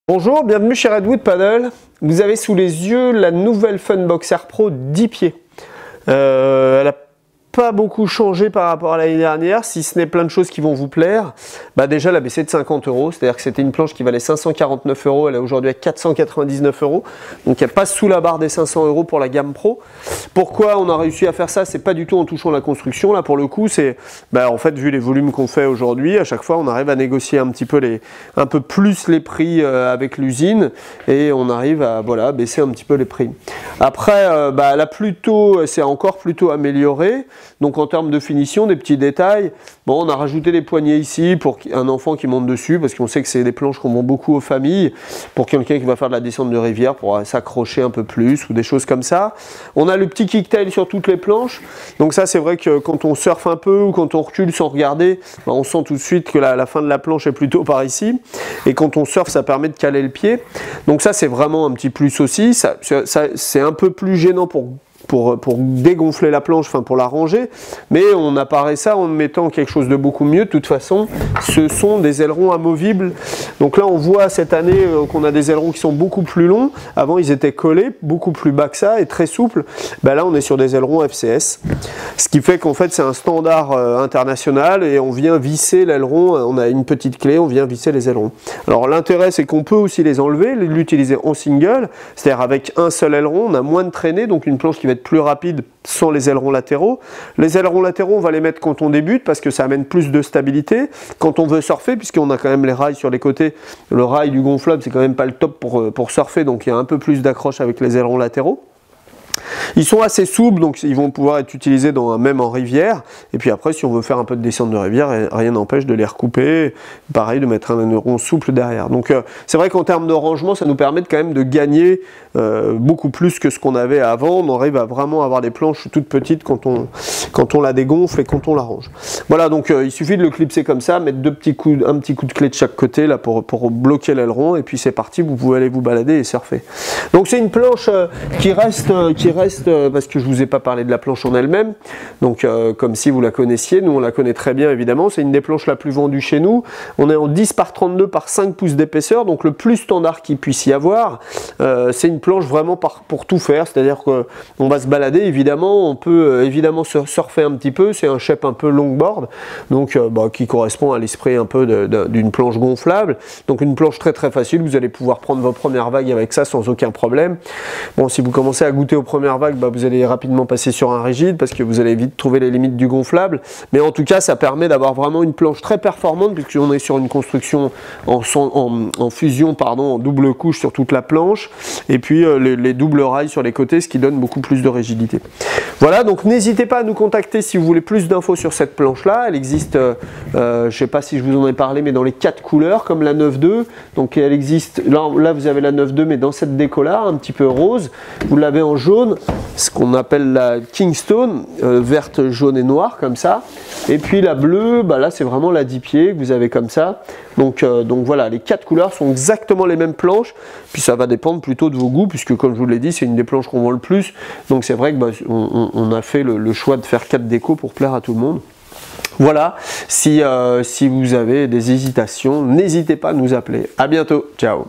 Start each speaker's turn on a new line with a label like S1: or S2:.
S1: Bonjour, bienvenue chez Redwood Paddle. Vous avez sous les yeux la nouvelle Funbox Air Pro 10 pieds. Elle n'a pas beaucoup changé par rapport à l'année dernière, si ce n'est plein de choses qui vont vous plaire. Déjà, elle a baissé de 50 €, c'est-à-dire que c'était une planche qui valait 549 €, elle est aujourd'hui à 499 €. Donc elle passe sous la barre des 500 € pour la gamme Pro. Pourquoi on a réussi à faire ça? C'est pas du tout en touchant la construction, là pour le coup, c'est en fait, vu les volumes qu'on fait aujourd'hui, à chaque fois on arrive à négocier un petit peu un peu plus les prix avec l'usine et on arrive à baisser un petit peu les prix. Après, elle a plutôt, c'est encore plutôt amélioré. Donc en termes de finition, des petits détails, on a rajouté des poignées ici pour un enfant qui monte dessus, parce qu'on sait que c'est des planches qu'on vend beaucoup aux familles, pour quelqu'un qui va faire de la descente de rivière, pour s'accrocher un peu plus, ou des choses comme ça. On a le petit kicktail sur toutes les planches, donc ça c'est vrai que quand on surfe un peu, ou quand on recule sans regarder, on sent tout de suite que la fin de la planche est plutôt par ici, et quand on surfe ça permet de caler le pied, donc ça c'est vraiment un petit plus aussi, c'est un peu plus gênant pour dégonfler la planche, enfin pour la ranger, mais on apparaît ça en mettant quelque chose de beaucoup mieux. De toute façon, ce sont des ailerons amovibles. Donc là, on voit cette année qu'on a des ailerons qui sont beaucoup plus longs. Avant, ils étaient collés, beaucoup plus bas que ça et très souples. Là, on est sur des ailerons FCS, ce qui fait qu'en fait, c'est un standard international et on vient visser l'aileron. On a une petite clé, on vient visser les ailerons. Alors l'intérêt, c'est qu'on peut aussi les enlever, l'utiliser en single, c'est-à-dire avec un seul aileron, on a moins de traînée, donc une planche qui va être plus rapide sans les ailerons latéraux. Les ailerons latéraux, on va les mettre quand on débute parce que ça amène plus de stabilité. Quand on veut surfer, puisqu'on a quand même les rails sur les côtés, le rail du gonflable, c'est quand même pas le top pour surfer, donc il y a un peu plus d'accroche avec les ailerons latéraux. Ils sont assez souples, donc ils vont pouvoir être utilisés même en rivière. Et puis après, si on veut faire un peu de descente de rivière, rien n'empêche de les recouper. Pareil, de mettre un aileron souple derrière. Donc c'est vrai qu'en termes de rangement, ça nous permet quand même de gagner beaucoup plus que ce qu'on avait avant. On arrive à vraiment avoir des planches toutes petites quand on la dégonfle et quand on la range. Voilà, donc il suffit de le clipser comme ça, mettre un petit coup de clé de chaque côté là pour bloquer l'aileron. Et puis c'est parti, vous pouvez aller vous balader et surfer. Donc c'est une planche qui reste parce que je vous ai pas parlé de la planche en elle-même, donc comme si vous la connaissiez, nous on la connaît très bien évidemment, c'est une des planches la plus vendue chez nous, on est en 10 par 32 par 5 pouces d'épaisseur, donc le plus standard qu'il puisse y avoir, c'est une planche vraiment pour tout faire, c'est-à-dire qu'on va se balader évidemment, on peut évidemment surfer un petit peu, c'est un shape un peu longboard, donc qui correspond à l'esprit un peu d'une planche gonflable, donc une planche très très facile, vous allez pouvoir prendre vos premières vagues avec ça sans aucun problème. Bon, si vous commencez à goûter aux premières vagues, vous allez rapidement passer sur un rigide parce que vous allez vite trouver les limites du gonflable, mais en tout cas ça permet d'avoir vraiment une planche très performante puisqu'on est sur une construction en fusion, en double couche sur toute la planche et puis les doubles rails sur les côtés, ce qui donne beaucoup plus de rigidité. Voilà, donc n'hésitez pas à nous contacter si vous voulez plus d'infos sur cette planche là, elle existe, je ne sais pas si je vous en ai parlé, mais dans les 4 couleurs comme la 9.2, donc elle existe, là vous avez la 9.2 mais dans cette déco là, un petit peu rose, vous l'avez en jaune, ce qu'on appelle la Kingstone, verte, jaune et noire comme ça, et puis la bleue, là c'est vraiment la 10 pieds que vous avez comme ça, donc voilà, les 4 couleurs sont exactement les mêmes planches, puis ça va dépendre plutôt de vos goûts, puisque comme je vous l'ai dit, c'est une des planches qu'on vend le plus, donc c'est vrai que on a fait le choix de faire 4 décos pour plaire à tout le monde. Voilà, si vous avez des hésitations, n'hésitez pas à nous appeler. À bientôt, ciao.